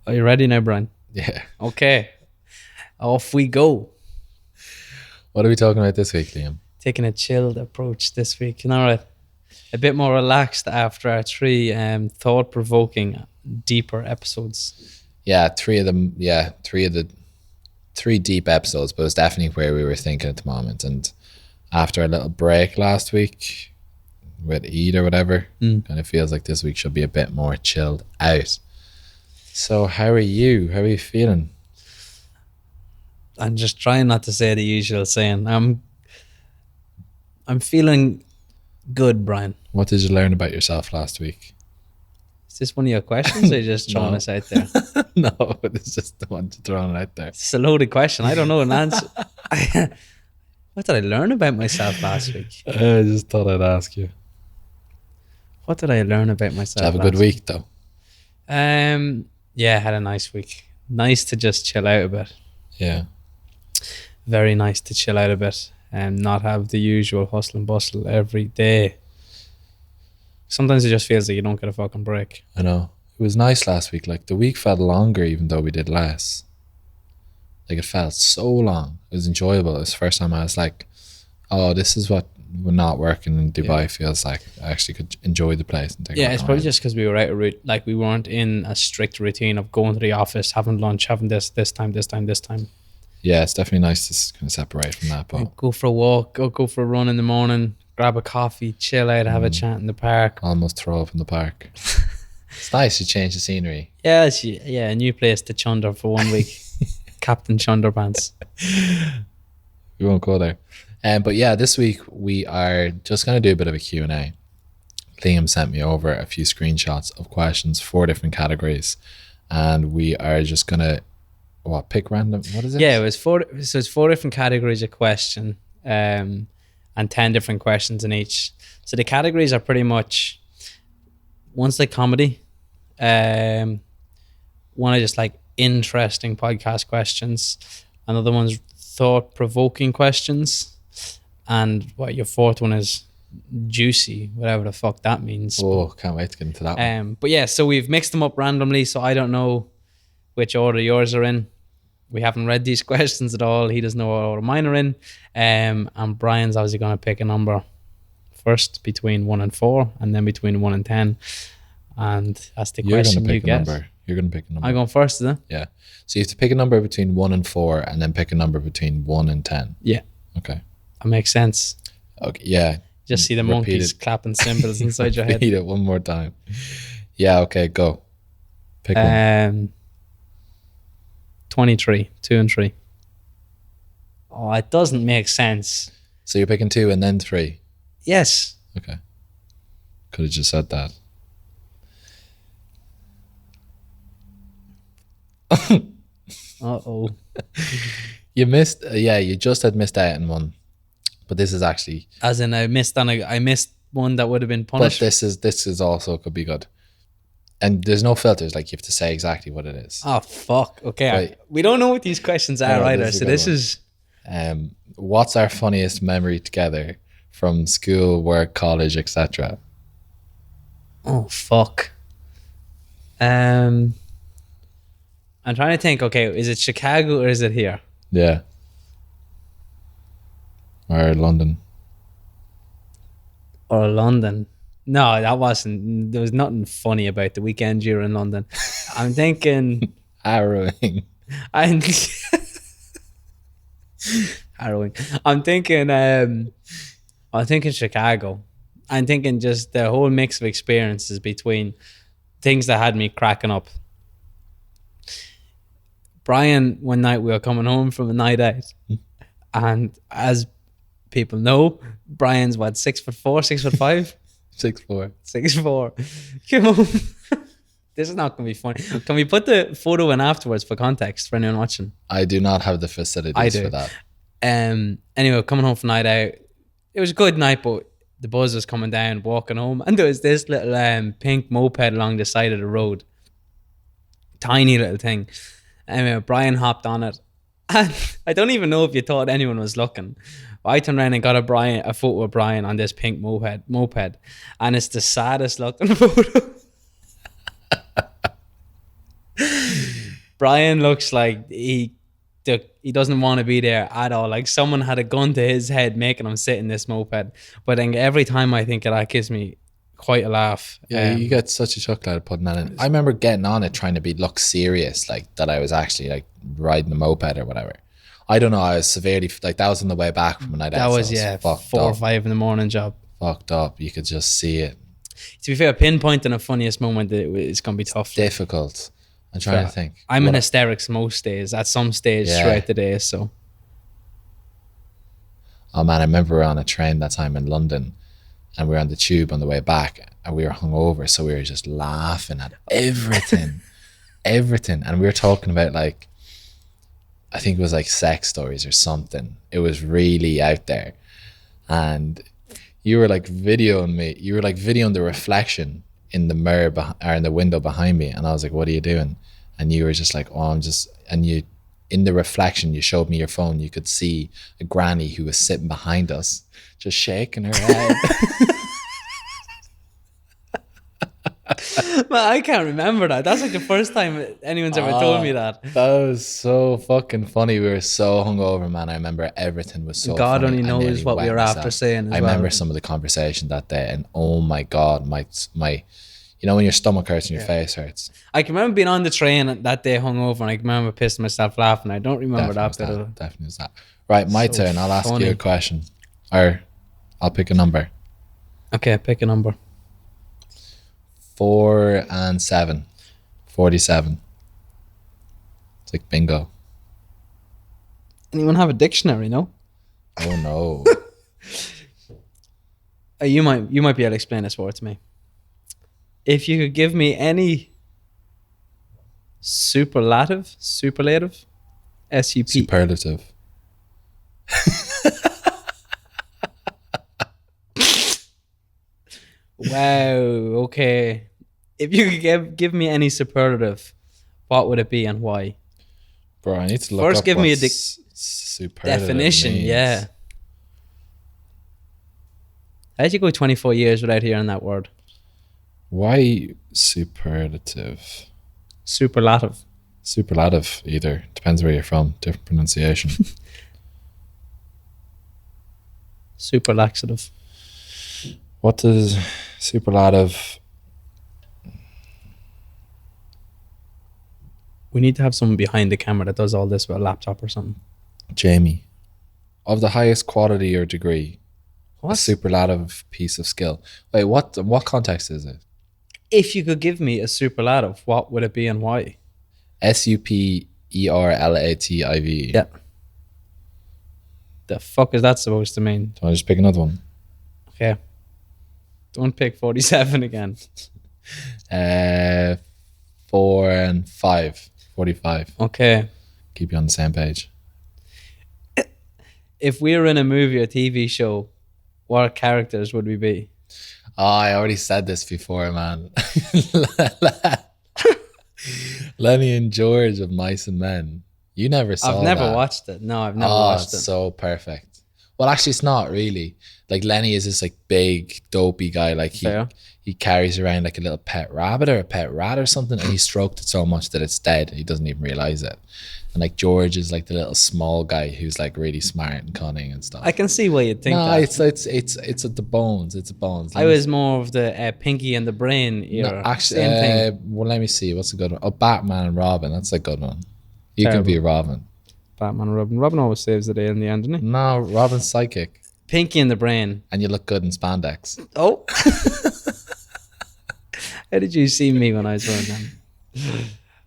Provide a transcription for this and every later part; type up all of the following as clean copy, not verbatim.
Are you ready now, Brian? Yeah. Okay. Off we go. What are we talking about this week, Liam? Taking a chilled approach this week. All right. A bit more relaxed after our three thought-provoking, deeper episodes. Yeah, three of them. Yeah, three deep episodes, but it's definitely where we were thinking at the moment. And after a little break last week with Eid or whatever, kind of feels like this week should be a bit more chilled out. So how are you? How are you feeling? I'm just trying not to say the usual saying. I'm feeling good, Brian. What did you learn about yourself last week? Is this one of your questions or are you just throwing No. us out there? No, it's just the one to throw it out there. It's a loaded question. I don't know an answer. What did I learn about myself last week? I just thought I'd ask you. What did I learn about Did myself? you have a good week though? Yeah, I had a nice week. Nice to just chill out a bit. Yeah. Very nice to chill out a bit and not have the usual hustle and bustle every day. Sometimes it just feels like you don't get a fucking break. I know. It was nice last week. Like the week felt longer even though we did less. Like it felt so long. It was enjoyable. It was the first time I was like, oh, this is what not working in Dubai feels like. I actually could enjoy the place. And Yeah, it's probably just because we were out of like we weren't in a strict routine of going to the office, having lunch, having this time. Yeah, it's definitely nice to kind of separate from that. But Go for a walk, go for a run in the morning, grab a coffee, chill out, have a chat in the park. almost throw up in the park. It's nice to change the scenery. Yeah, a new place to chunder for 1 week. Captain Chunder Pants. We won't go there. But yeah, this week we are just going to do a bit of a Q&A. Liam sent me over a few screenshots of questions, 4 different categories. And we are just going to, pick random, what is it? Yeah, it's 4 different categories of question and 10 different questions in each. So the categories are pretty much, one's like comedy, one is just like interesting podcast questions, another one's thought-provoking questions, and your fourth one is juicy, whatever the fuck that means. Oh, can't wait to get into that one. But yeah, so we've mixed them up randomly, so I don't know which order yours are in. We haven't read these questions at all. He doesn't know what order mine are in. And Brian's obviously going to pick a number first between 1 and 4, and then between 1 and 10. And that's the question you get. You're going to pick a number. I'm going first, is it? Yeah. So you have to pick a number between 1 and 4, and then pick a number between 1 and 10. Yeah. Okay. That makes sense. Okay. Yeah. Just see the monkeys clapping cymbals inside your head. Repeat it one more time. Yeah. Okay. Go. Pick one. 23, 2 and 3. Oh, it doesn't make sense. So you're picking 2 and then 3. Yes. Okay. Could have just said that. Uh-oh. You missed. You just had missed out on one, but this is actually. As in, I missed one that would have been punished. But this is also could be good, and there's no filters. Like you have to say exactly what it is. Oh fuck! Okay, Right. we don't know what these questions are either. So this is. What's our funniest memory together from school, work, college, etc.? Oh fuck. I'm trying to think. Okay, is it Chicago or is it here? Yeah. Or London. Or London? No, that wasn't. There was nothing funny about the weekend you were in London. I'm thinking. Harrowing. Harrowing. I'm thinking Chicago. I'm thinking just the whole mix of experiences between things that had me cracking up. Brian, one night we were coming home from a night out, and as people know, Brian's 6'4", 6'5", 6'4". 6'4". Come on. This is not going to be funny. Can we put the photo in afterwards for context for anyone watching? I do not have the facilities for that. Anyway, coming home from night out, it was a good night, but the buzz was coming down, walking home, and there was this little pink moped along the side of the road. Tiny little thing. Anyway, Brian hopped on it, and I don't even know if you thought anyone was looking. But I turned around and got a photo of Brian on this pink moped, and it's the saddest looking photo. Brian looks like he doesn't want to be there at all. Like someone had a gun to his head making him sit in this moped. But then every time I think of that gives me quite a laugh. Yeah, you get such a chuckle out of putting that in. I remember getting on it trying to look serious, like that I was actually like riding a moped or whatever. I don't know. I was severely like that was on the way back from a night out. That was 4 or 5 in the morning job. Fucked up. You could just see it. To be fair, pinpointing the funniest moment is gonna be tough. Difficult. I'm trying to think. I'm in hysterics most days. At some stage throughout the day. So. Oh man, I remember we were on a train that time in London, and we were on the tube on the way back, and we were hungover, so we were just laughing at everything, everything, and we were talking about like, I think it was like sex stories or something. It was really out there, and you were like videoing me. You were like videoing the reflection in the mirror or in the window behind me, and I was like, "What are you doing?" And you were just like, "Oh, I'm just," and you. In the reflection, you showed me your phone. You could see a granny who was sitting behind us, just shaking her head. Man, I can't remember that. That's like the first time anyone's ever told me that. That was so fucking funny. We were so hungover, man. I remember everything was so God funny. only knows what we were after saying. I remember some of the conversation that day, and oh my God, my you know when your stomach hurts and your face hurts. I can remember being on the train that day hungover, and I can remember pissing myself laughing. I don't remember Definitely was that. Right, my turn. I'll ask you a question, or I'll pick a number. Okay, pick a number. 4 and 7. 47. It's like bingo. Anyone have a dictionary? No. Oh no. You might be able to explain this word to me. If you could give me any superlative, SUP. Superlative. Wow. Okay. If you could give me any superlative, what would it be and why? Bro, I need to look First, up give me a superlative definition. means. Yeah. How'd you go 24 years without hearing that word? Why superlative? Superlative. Superlative, either. Depends where you're from. Different pronunciation. Superlaxative. What does superlative... We need to have someone behind the camera that does all this with a laptop or something. Jamie. Of the highest quality or degree. What? A superlative piece of skill. Wait, what context is it? If you could give me a superlative, what would it be and why? SUPERLATIVE. Yeah. The fuck is that supposed to mean? Do I just pick another one? Okay. Don't pick 47 again. 4 and 5. 45. Okay. Keep you on the same page. If we were in a movie or TV show, what characters would we be? Oh, I already said this before, man. Lenny and George of Mice and Men. You never saw that. I've never watched it. No, I've never watched it. So perfect. Well, actually, it's not really. Like, Lenny is this like big, dopey guy. Like he carries around like a little pet rabbit or a pet rat or something, and he stroked it so much that it's dead. He doesn't even realize it. And like George is like the little small guy who's like really smart and cunning and stuff. I can see why you'd think that. It's at the bones. It's bones. I was more of the Pinky and the Brain era. No, actually, same thing. Well, let me see. What's a good one? Oh, Batman and Robin. That's a good one. You Terrible. can be Robin. Batman and Robin. Robin always saves the day in the end, doesn't he? No, Robin's psychic. Pinky and the Brain. And you look good in spandex. Oh. How did you see me when I was wearing them?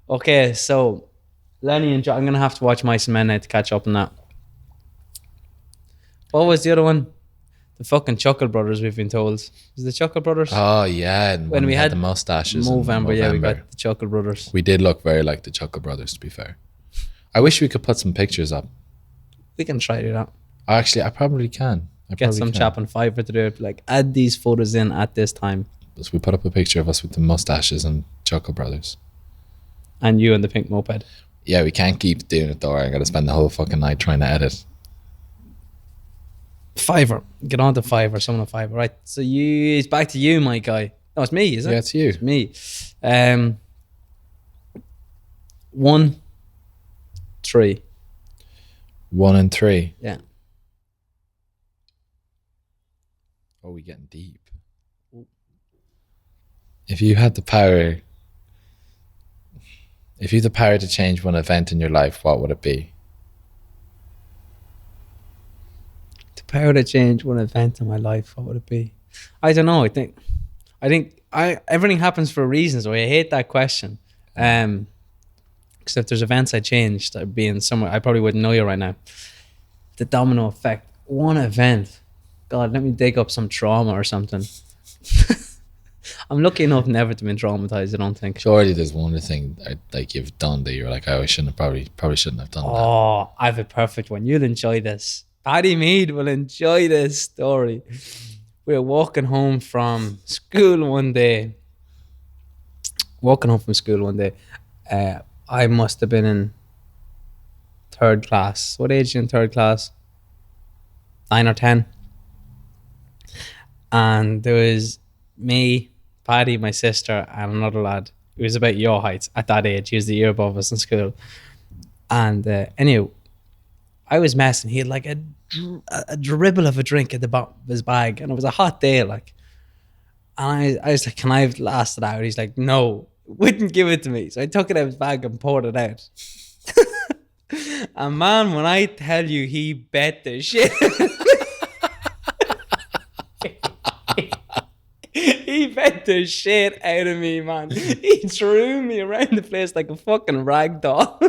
Okay, so Lenny and John. I'm going to have to watch Mice and Men now to catch up on that. What was the other one? The fucking Chuckle Brothers, we've been told. Is the Chuckle Brothers? Oh, yeah. When we had the mustaches. Movember, yeah, we got the Chuckle Brothers. We did look very like the Chuckle Brothers, to be fair. I wish we could put some pictures up. We can try to do that. Actually, I probably can. Get some chap on Fiverr to do it. Like, add these photos in at this time. So we put up a picture of us with the mustaches and Chuckle Brothers. And you and the pink moped. Yeah, we can't keep doing it though. I got to spend the whole fucking night trying to edit. Fiverr. Get on to Fiverr. Someone on Fiverr. Right. So it's back to you, my guy. No, it's me, is it? Yeah, it's you. It's me. One 3. 1 and 3. Yeah. Oh, we getting deep. If you had the power to change one event in your life, what would it be? The power to change one event in my life, what would it be? I don't know. I think everything happens for a reason, so I hate that question. Because if there's events I changed, I'd be in somewhere I probably wouldn't know you right now. The domino effect. One event. God, let me dig up some trauma or something. I'm lucky enough never to been traumatized, I don't think. Surely there's one thing like you've done that you're like, oh, I shouldn't have probably shouldn't have done that. Oh, I have a perfect one. You'll enjoy this. Paddy Mead will enjoy this story. We were walking home from school one day. I must have been in 3rd class. What age are you in 3rd class? 9 or 10. And there was me, Paddy, my sister, and another lad who was about your height at that age. He was the year above us in school. And anyway, I was messing. He had like a dribble of a drink at the bottom of his bag, and it was a hot day, like. And I was like, "Can I have last it out?" He's like, "No," wouldn't give it to me. So I took it out of his bag and poured it out. And man, when I tell you, he bet the shit. He bet the shit out of me, man. He threw me around the place like a fucking rag doll.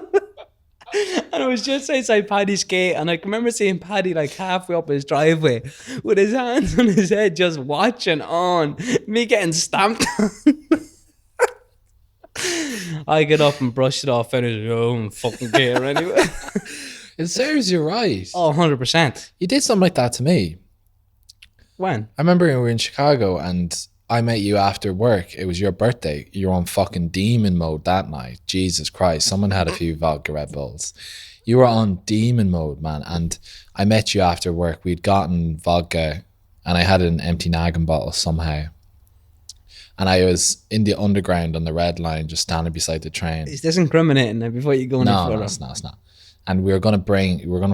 And it was just outside Paddy's gate, and I can remember seeing Paddy like halfway up his driveway with his hands on his head, just watching on me getting stamped on. I get up and brush it off, and I don't fucking care anyway. It serves you right. Oh, 100%. You did something like that to me. When? I remember we were in Chicago and I met you after work. It was your birthday. You were on fucking demon mode that night. Jesus Christ. Someone had a few vodka Red Bulls. You were on demon mode, man. And I met you after work. We'd gotten vodka and I had an empty Naggin bottle somehow. And I was in the underground on the red line, just standing beside the train. Is this incriminating now before you go any further? No, it's not. And we were going to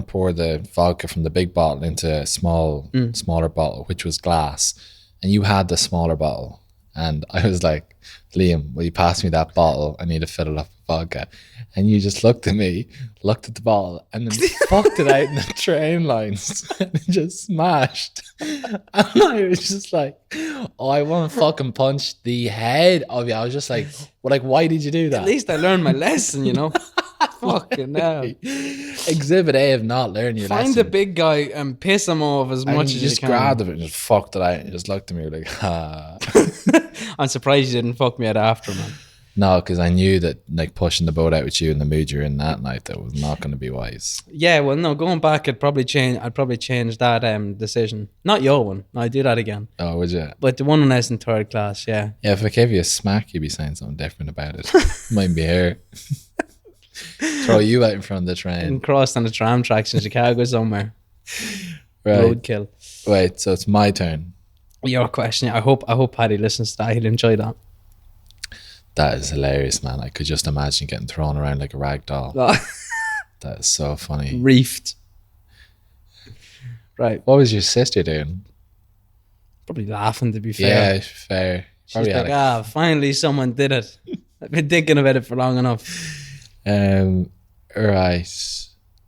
pour the vodka from the big bottle into a smaller bottle, which was glass. And you had the smaller bottle. And I was like, Liam, will you pass me that bottle? I need to fill it up with vodka. And you just looked at me, looked at the bottle, and then fucked it out in the train lines. And it just smashed. And I was just like, oh, I want to fucking punch the head of you. I was just like, why did you do that? At least I learned my lesson, you know. Fucking hell. Exhibit A of not learning your lesson. Find the big guy and piss him off as much as you just can. grabbed it and just fucked it out and just looked at me like, ah. I'm surprised you didn't fuck me out after, man. No, because I knew that like pushing the boat out with you in the mood you're in that night, that was not going to be wise. Yeah, well, no, going back, I'd probably change that decision. Not your one. No, I'd do that again. Oh, would you? But the one when I was in 3rd class, yeah. Yeah, if I gave you a smack, you'd be saying something different about it. Might be here. Throw you out in front of the train. And crossed on the tram tracks in Chicago somewhere. Right. Roadkill. Wait, so it's my turn. Your question. I hope Paddy listens to that. He'll enjoy that. That is hilarious, man. I could just imagine getting thrown around like a rag doll. That is so funny. Reefed. Right. What was your sister doing? Probably laughing, to be fair. Yeah, fair. She's like, finally someone did it. I've been thinking about it for long enough. Right.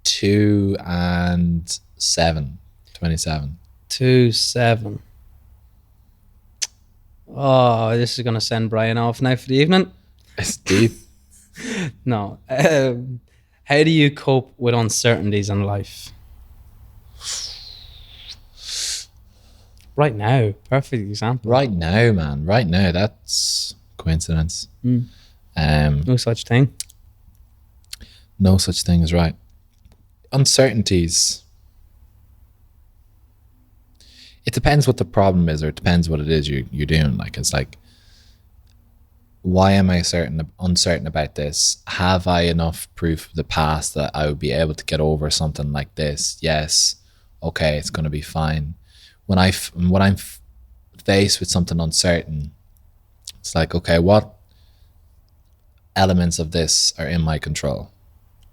2 and 7. 27. 2-7. Oh, this is going to send Brian off now for the evening. It's deep. No. How do you cope with uncertainties in life? Right now. Perfect example. Right now, man. Right now. That's coincidence. No such thing. No such thing as right. Uncertainties. It depends what the problem is, or it depends what it is you're doing. Like, it's like, why am I uncertain about this? Have I enough proof of the past that I would be able to get over something like this? Yes. Okay, it's going to be fine. When I'm faced with something uncertain, it's like, okay, what elements of this are in my control?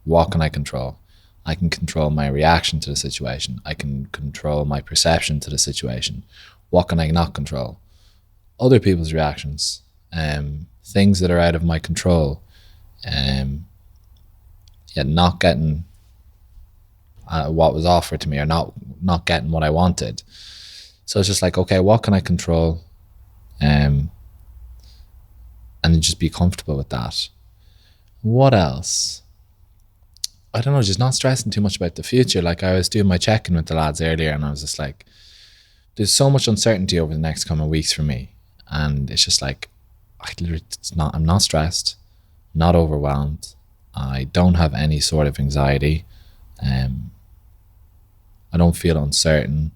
What can I control? I can control my reaction to the situation. I can control my perception to the situation. What can I not control? Other people's reactions, things that are out of my control. Not getting what was offered to me, or not getting what I wanted. So it's just like, okay, what can I control? And just be comfortable with that. What else? I don't know, just not stressing too much about the future. Like, I was doing my check-in with the lads earlier, and I was just like, there's so much uncertainty over the next coming weeks for me. And it's just like, I'm not stressed, not overwhelmed. I don't have any sort of anxiety. I don't feel uncertain,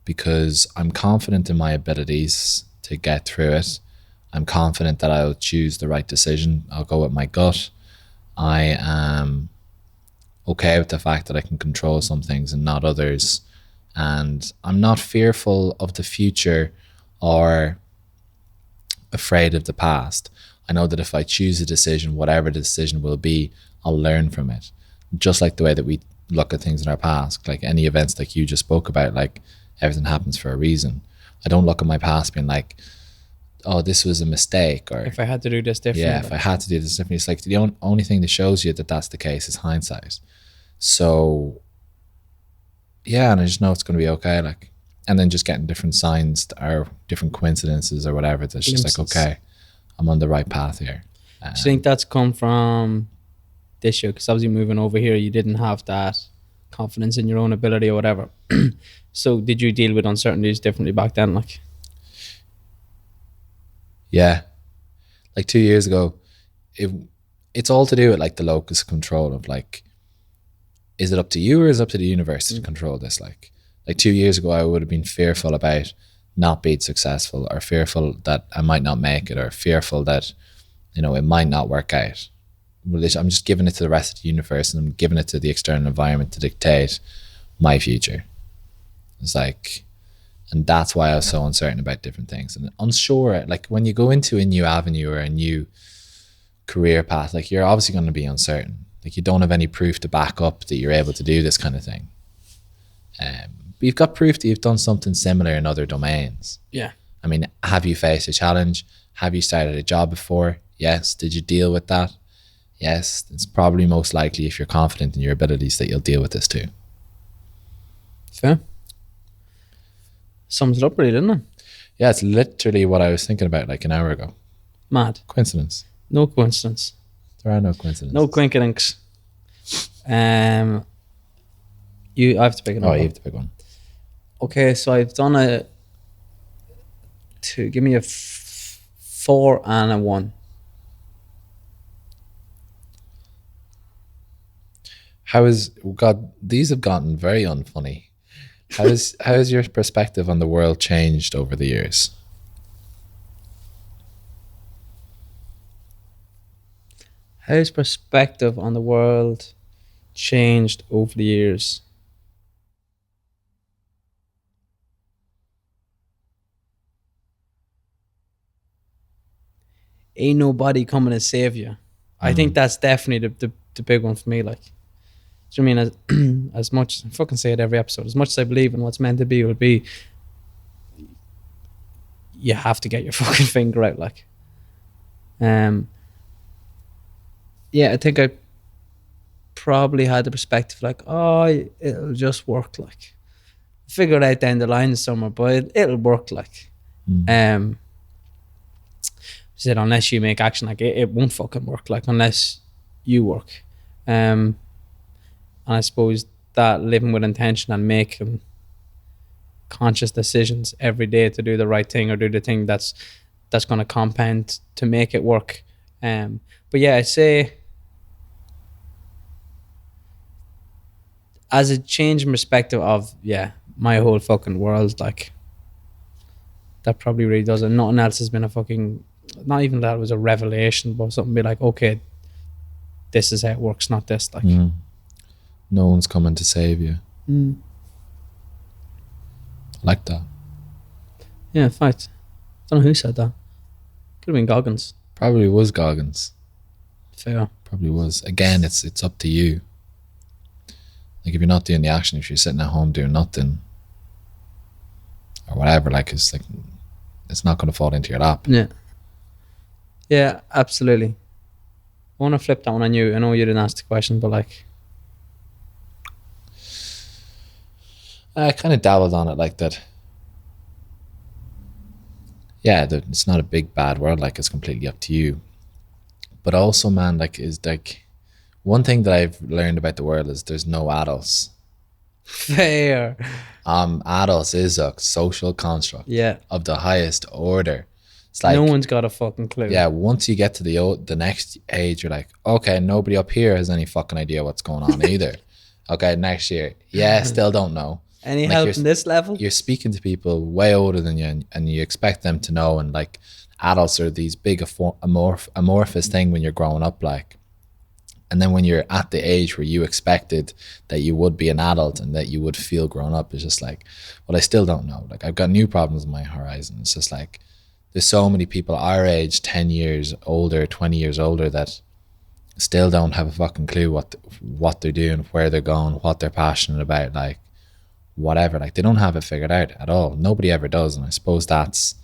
because I'm confident in my abilities to get through it. I'm confident that I'll choose the right decision. I'll go with my gut. I am okay with the fact that I can control some things and not others. And I'm not fearful of the future or afraid of the past. I know that if I choose a decision, whatever the decision will be, I'll learn from it. Just like the way that we look at things in our past, like any events like you just spoke about, like everything happens for a reason. I don't look at my past being like, oh, this was a mistake, or If I had to do this differently. yeah, if I had to do this differently. It's like the only thing that shows you that that's the case is hindsight. So yeah, and I just know it's going to be okay. Like, and then just getting different signs or different coincidences or whatever. That's just like, okay, I'm on the right path here. Do you think that's come from this year? Because obviously moving over here, you didn't have that confidence in your own ability or whatever. So did you deal with uncertainties differently back then? Like, yeah, like 2 years ago, it's all to do with like the locus of control of like, is it up to you or is it up to the universe to control this? Like 2 years ago, I would have been fearful about not being successful, or fearful that I might not make it, or fearful that, it might not work out. I'm just giving it to the rest of the universe, and I'm giving it to the external environment to dictate my future. It's like, and that's why I was so uncertain about different things and unsure. Like, when you go into a new avenue or a new career path, like, you're obviously going to be uncertain. Like, you don't have any proof to back up that you're able to do this kind of thing. But you've got proof that you've done something similar in other domains. yeah. I mean, have you faced a challenge? Have you started a job before? Yes. Did you deal with that? Yes. It's probably most likely, if you're confident in your abilities, that you'll deal with this too. Fair. Sums it up really, doesn't it? Yeah, it's literally what I was thinking about like an hour ago. Mad. Coincidence. No coincidence. There are no coincidences. No coincidence. I have to pick another Oh, you one. have to pick one. Okay, so I've done give me a 4 and a 1. These have gotten very unfunny. How has your perspective on the world changed over the years? How's perspective on the world changed over the years? Ain't nobody coming to save you. I think that's definitely the big one for me. Like, do you know what I mean? As much, I fucking say it every episode, as much as I believe in what's meant to be will be, you have to get your fucking finger out. Like, yeah, I think I probably had the perspective like, oh, it'll just work. Like, figure it out down the line somewhere, but it'll work. Like, said, unless you make action, like it won't fucking work. Like, unless you work. And I suppose that living with intention and making conscious decisions every day to do the right thing, or do the thing that's going to compound to make it work. But yeah, I'd say as a change in perspective of, yeah, my whole fucking world, like, that probably really does it. Nothing else has been a fucking, not even that it was a revelation, but something be like, okay, this is how it works, not this. Like, no one's coming to save you. I like that. Yeah, in fact, I don't know who said that. Could have been Goggins. Probably was Goggins. Fair. probably was. Again, it's up to you. Like if you're not doing the action, if you're sitting at home doing nothing or whatever, like it's not going to fall into your lap. Yeah. Yeah, absolutely. I want to flip that one on you. I know you didn't ask the question, but like, I kind of dabbled on it like that. Yeah, it's not a big bad world. Like it's completely up to you. But also, man, like is like one thing that I've learned about the world is there's no adults. fair. Adults is a social construct. Yeah. Of the highest order. It's like no one's got a fucking clue. Yeah, once you get to the next age, you're like, okay, nobody up here has any fucking idea what's going on either. Okay, next year, yeah, still don't know. Any help in this level? You're speaking to people way older than you, and you expect them to know. And like, adults are these big amorphous thing when you're growing up, like. And then when you're at the age where you expected that you would be an adult and that you would feel grown up, it's just like, well, I still don't know. Like, I've got new problems on my horizon. It's just like, there's so many people our age, 10 years older, 20 years older, that still don't have a fucking clue what they're doing, where they're going, what they're passionate about, like whatever. Like they don't have it figured out at all. Nobody ever does. And I suppose that's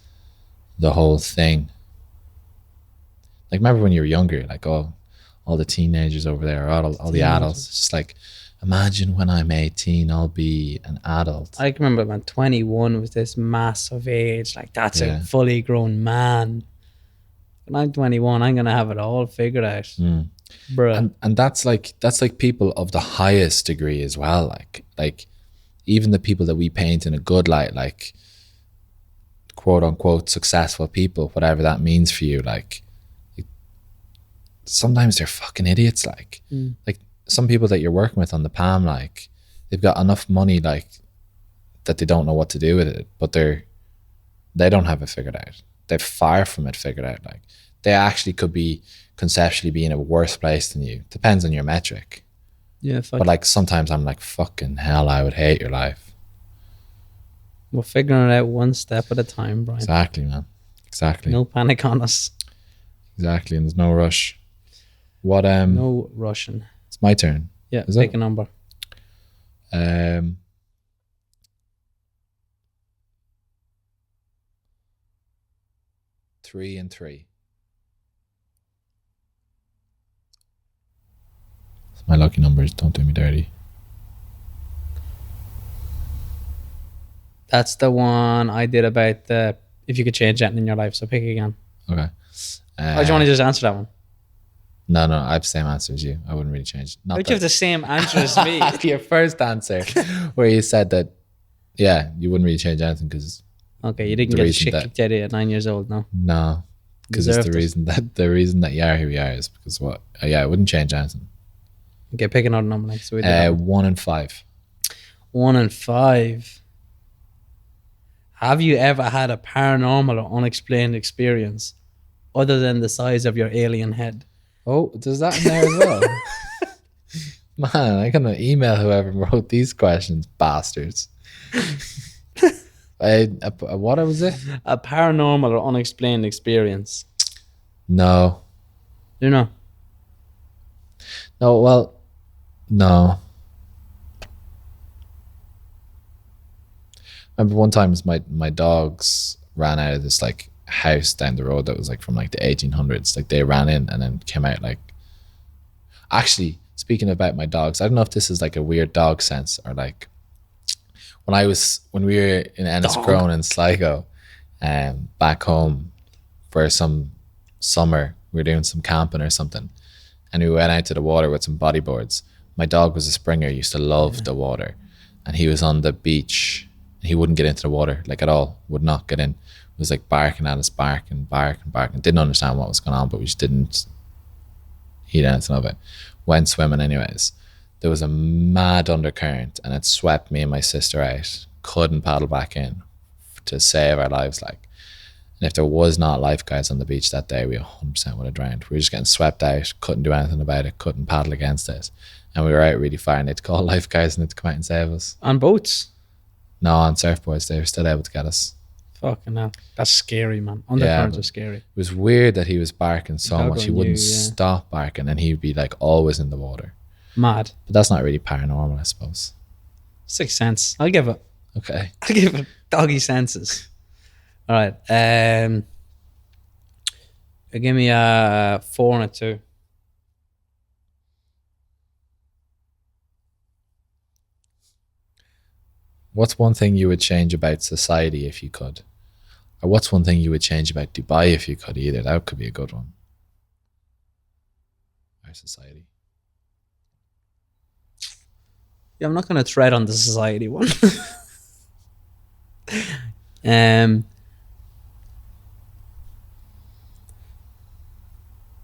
the whole thing. Like remember when you were younger, like all the teenagers over there, all the adults. It's just like, imagine when I'm 18, I'll be an adult. I can remember when 21 was this massive age. Like that's a fully grown man. When I'm 21, I'm gonna have it all figured out, bruh. And that's like people of the highest degree as well. Like even the people that we paint in a good light, like quote unquote successful people, whatever that means for you. Like sometimes they're fucking idiots. Like some people that you're working with on the Palm, like they've got enough money, like that they don't know what to do with it, but they don't have it figured out. They're far from it figured out. Like they actually could be conceptually be in a worse place than you. Depends on your metric. Yeah, but like sometimes I'm like, fucking hell, I would hate your life. We're figuring it out one step at a time, Brian. Exactly, man. Exactly. No panic on us. Exactly, and there's no rush. What no rushing. It's my turn. Yeah, pick a number. 3 and 3. It's my lucky numbers. Don't do me dirty. That's the one I did about the if you could change anything in your life. So pick again. Okay. Or do you want to just answer that one? No, I have the same answer as you. I wouldn't really change. Not you have the same answer as me. Your first answer, where you said that, yeah, you wouldn't really change anything because. Okay, you didn't get the shit kicked out of you at 9 years old, no? No, because it's the reason that you are who you are is because what? I wouldn't change anything. Okay, pick another number next. 1 and 5. 1 and 5. Have you ever had a paranormal or unexplained experience other than the size of your alien head? Oh, does that in there as well? Man, I'm gonna email whoever wrote these questions, bastards. What was it? A paranormal or unexplained experience. No. You know? No, well, no. Remember one time my dogs ran out of this like house down the road that was like from like the 1800s. Like they ran in and then came out like. Actually, speaking about my dogs, I don't know if this is like a weird dog sense or like when we were in Enniscrone and Sligo, back home for some summer, we were doing some camping or something, and we went out to the water with some bodyboards. My dog was a Springer, used to love the water, and he was on the beach. He wouldn't get into the water like at all. Would not get in. It was like barking at us, barking. Didn't understand what was going on, but we just didn't heed anything of it. Went swimming anyways. There was a mad undercurrent and it swept me and my sister out. Couldn't paddle back in to save our lives. Like, and if there was not lifeguards on the beach that day, we 100% would have drowned. We were just getting swept out. Couldn't do anything about it. Couldn't paddle against it. And we were out really far and they had to call lifeguards and they had to come out and save us. On boats? No, on surfboards. They were still able to get us. Fucking hell. That's scary, man. Yeah, Undercurrents but are scary. it was weird that he was barking so Dog much. He on wouldn't you, yeah. stop barking, and he'd be like always in the water. Mad. But that's not really paranormal, I suppose. Sixth sense. I'll give it. Okay. I'll give it doggy senses. All right. Give me a 4 and a 2. What's one thing you would change about society if you could? Or what's one thing you would change about Dubai if you could either? That could be a good one. Our society. Yeah, I'm not going to tread on the society one. um,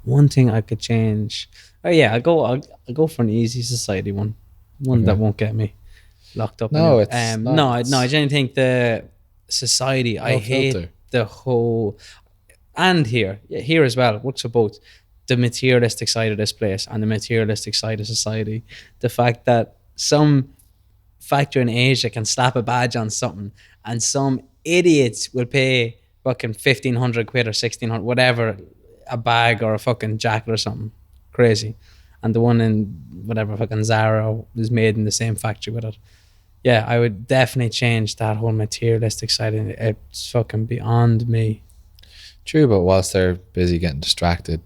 one thing I could change. Oh yeah, I'll go for an easy society one. One that won't get me locked up. No, in it. it's no, not. no. I genuinely think the society. I hate filter. the whole, and here as well. Works for both the materialistic side of this place and the materialistic side of society. The fact that some factor in Asia can slap a badge on something, and some idiots will pay fucking 1,500 quid or 1,600, whatever, a bag or a fucking jacket or something crazy, and the one in whatever fucking Zara is made in the same factory with it. Yeah, I would definitely change that whole materialistic side. It's fucking beyond me. True, but whilst they're busy getting distracted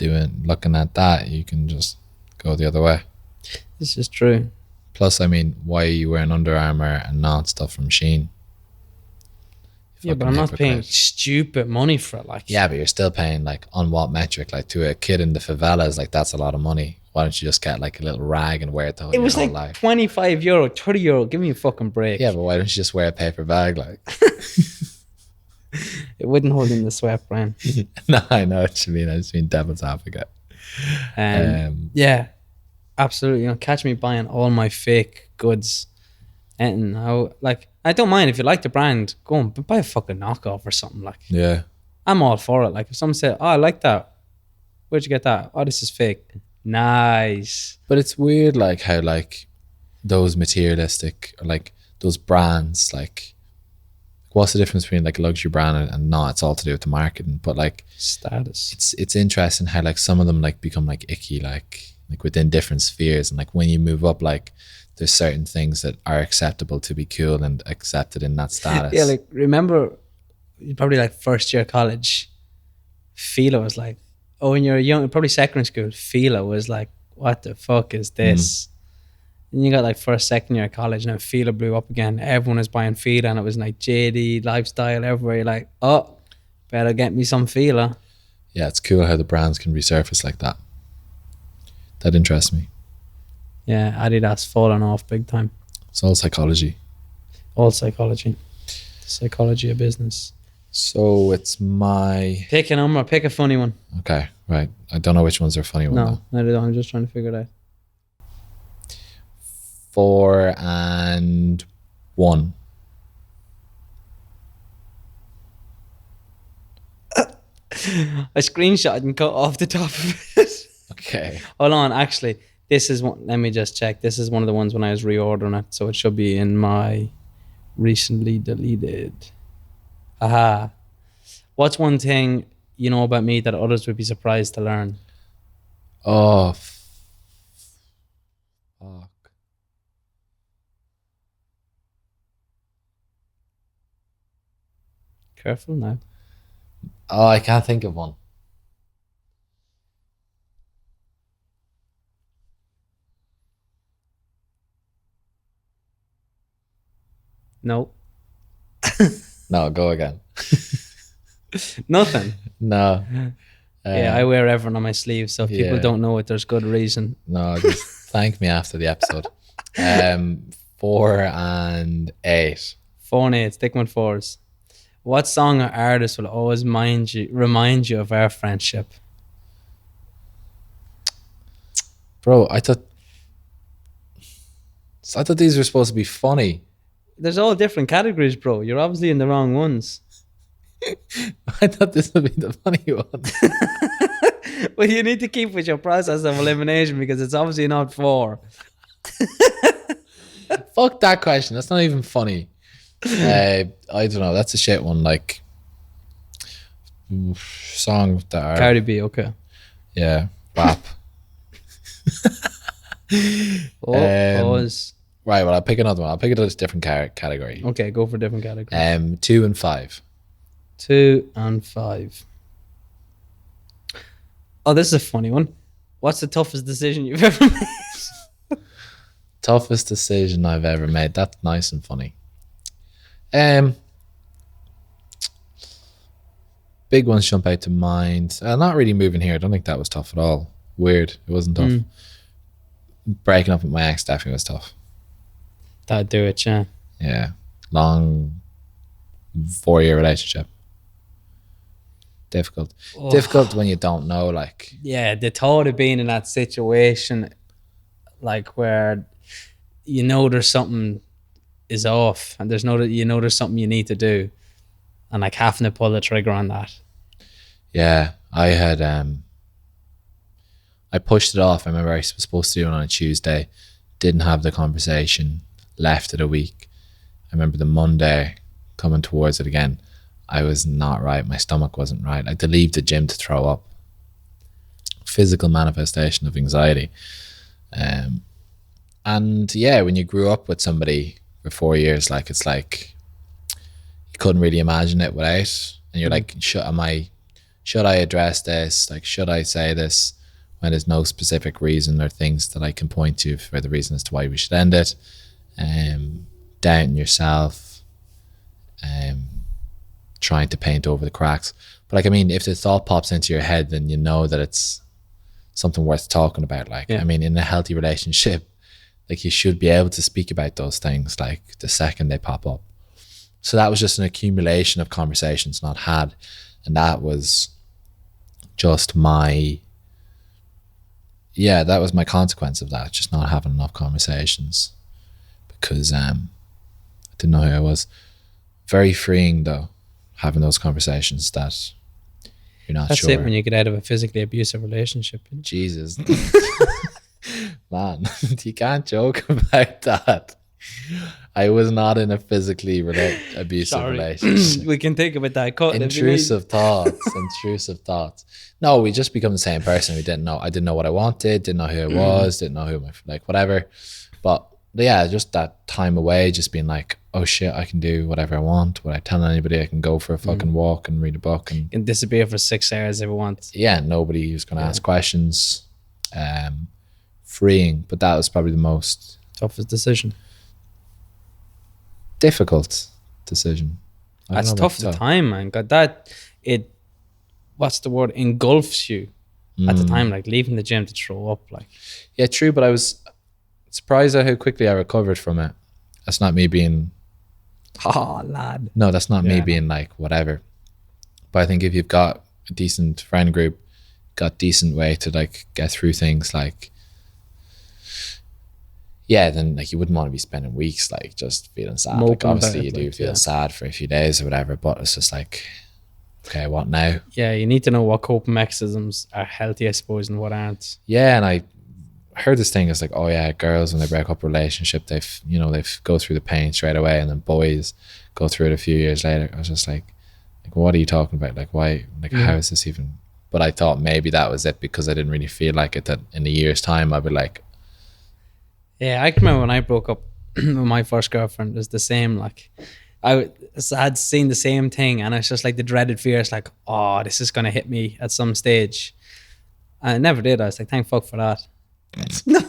looking at that, you can just go the other way. This is true. Plus, I mean, why are you wearing Under Armour and not stuff from Shein? Yeah, but I'm not paying stupid money for it. Like, yeah, but you're still paying like on what metric? Like to a kid in the favelas, like that's a lot of money. Why don't you just get like a little rag and wear it the whole, it was your like whole life? €25, €30. Give me a fucking break. Yeah, but why don't you just wear a paper bag? Like, it wouldn't hold in the sweat, Brian. no, I know what you mean. I just mean devil's advocate. Yeah, absolutely. You know, catch me buying all my fake goods. And I don't mind if you like the brand, go and buy a fucking knockoff or something. Like, Yeah, I'm all for it. Like, if someone said, "Oh, I like that. Where'd you get that? Oh, this is fake." Nice. but it's weird, like how like those materialistic or like those brands, like what's the difference between like a luxury brand and not? It's all to do with the marketing, but like Status. it's interesting how like some of them like become like icky, like within different spheres, and like when you move up, like there's certain things that are acceptable to be cool and accepted in that status. Yeah, like remember, probably like first year college, Fila was like, oh, when you're young, probably secondary school, Fila was like, what the fuck is this? And you got like first, second year college, and then Fila blew up again. Everyone was buying Fila, and it was like JD, lifestyle, everywhere. You're like, oh, better get me some Fila. Yeah, it's cool how the brands can resurface like that. That interests me. Yeah, Adidas falling off big time. It's all psychology. All psychology. The psychology of business. So it's my... Pick a number, pick a funny one. Okay, right. I don't know which one's are funny one. No, I don't. I'm just trying to figure it out. 4 and 1. I screenshot and cut off the top of it. Okay. Hold on, actually, this is one. Let me just check. This is one of the ones when I was reordering it, so it should be in my recently deleted. Aha. What's one thing you know about me that others would be surprised to learn? Oh, fuck. Careful now. Oh, I can't think of one. No. No, go again. Nothing. No. Yeah, I wear everyone on my sleeve, so if people yeah. don't know it, there's good reason. No, just thank me after the episode. 4 and 8. 4 and 8, stick with 4s. What song or artist will always remind you of our friendship? Bro, I thought these were supposed to be funny. There's all different categories, bro. You're obviously in the wrong ones. I thought this would be the funny one. Well, you need to keep with your process of elimination because it's obviously not 4. Fuck that question. That's not even funny. I don't know. That's a shit one. Like song that are Cardi B, okay. yeah, WAP. Oh, pause. Right. Well, I'll pick another one. I'll pick a different category. Okay, go for different category. 2 and 5. 2 and 5. Oh, this is a funny one. What's the toughest decision you've ever made? Toughest decision I've ever made. That's nice and funny. Big ones jump out to mind. Not really moving here. I don't think that was tough at all. Weird. It wasn't tough. Breaking up with my ex definitely was tough. That'd do it, yeah. Yeah. Long 4-year relationship. Difficult. Oh. Difficult when you don't know, like. Yeah, the thought of being in that situation, like where you know there's something is off and there's something you need to do, and like having to pull the trigger on that. Yeah, I had I pushed it off. I remember I was supposed to do it on a Tuesday, didn't have the conversation, left it a week. I remember the Monday coming towards it again. I was not right. My stomach wasn't right. I had to leave the gym to throw up. Physical manifestation of anxiety. And yeah, when you grew up with somebody for 4 years, like it's like you couldn't really imagine it without. And you're like, should I address this? Like, should I say this when there's no specific reason or things that I can point to for the reason as to why we should end it? Doubting yourself, trying to paint over the cracks. But like, I mean, if the thought pops into your head, then you know that it's something worth talking about. Like, I mean, in a healthy relationship, like you should be able to speak about those things like the second they pop up. So that was just an accumulation of conversations not had. And that was just that was my consequence of that, just not having enough conversations because I didn't know who I was. Very freeing though, having those conversations that you're not That's sure. it when you get out of a physically abusive relationship. You know? Jesus. Man, you can't joke about that. I was not in a physically abusive relationship. We can think about that. Intrusive thoughts. No, we just become the same person. I didn't know what I wanted, didn't know who I was, didn't know who whatever. But yeah, just that time away, just being like, oh shit, I can do whatever I want. Without telling anybody, I can go for a fucking walk and read a book and can disappear for 6 hours if I want. Yeah, nobody who's going to ask questions. Freeing, but that was probably the most toughest decision. Difficult decision. That's tough at the time, man. God, what's the word? Engulfs you at the time, like leaving the gym to throw up. Like, yeah, true. But I was surprised at how quickly I recovered from it. That's not me being. Oh, lad. No, that's not me being like whatever. But I think if you've got a decent friend group, got decent way to like get through things, like. Yeah, then like you wouldn't want to be spending weeks like just feeling sad. Like obviously you do feel sad for a few days or whatever, but it's just like, okay, what now? Yeah, you need to know what coping mechanisms are healthy, I suppose, and what aren't. Yeah, and I heard this thing is like, oh yeah, girls when they break up a relationship, they go through the pain straight away, and then boys go through it a few years later. I was just like what are you talking about? Like why? Like how is this even? But I thought maybe that was it because I didn't really feel like it. That in a year's time I'd be like. Yeah, I can remember when I broke up with my first girlfriend. It was the same. Like, I had seen the same thing, and it's just like the dreaded fear. It's like, oh, this is gonna hit me at some stage, and it never did. I was like, thank fuck for that. No,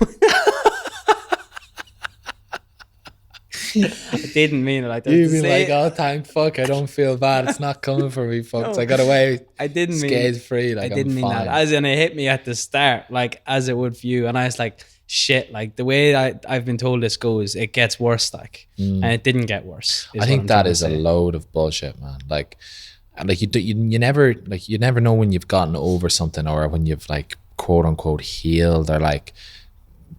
I didn't mean it like that. You'd be like, oh, thank fuck, I don't feel bad. It's not coming for me, folks. No, I got away. I didn't mean scathed free. Like, I didn't mean that. As in, it hit me at the start, like as it would for you, and I was like. Shit, like the way I've been told this goes, it gets worse, like, and it didn't get worse. I think that is a load of bullshit, man. Like you never know when you've gotten over something or when you've like quote unquote healed or like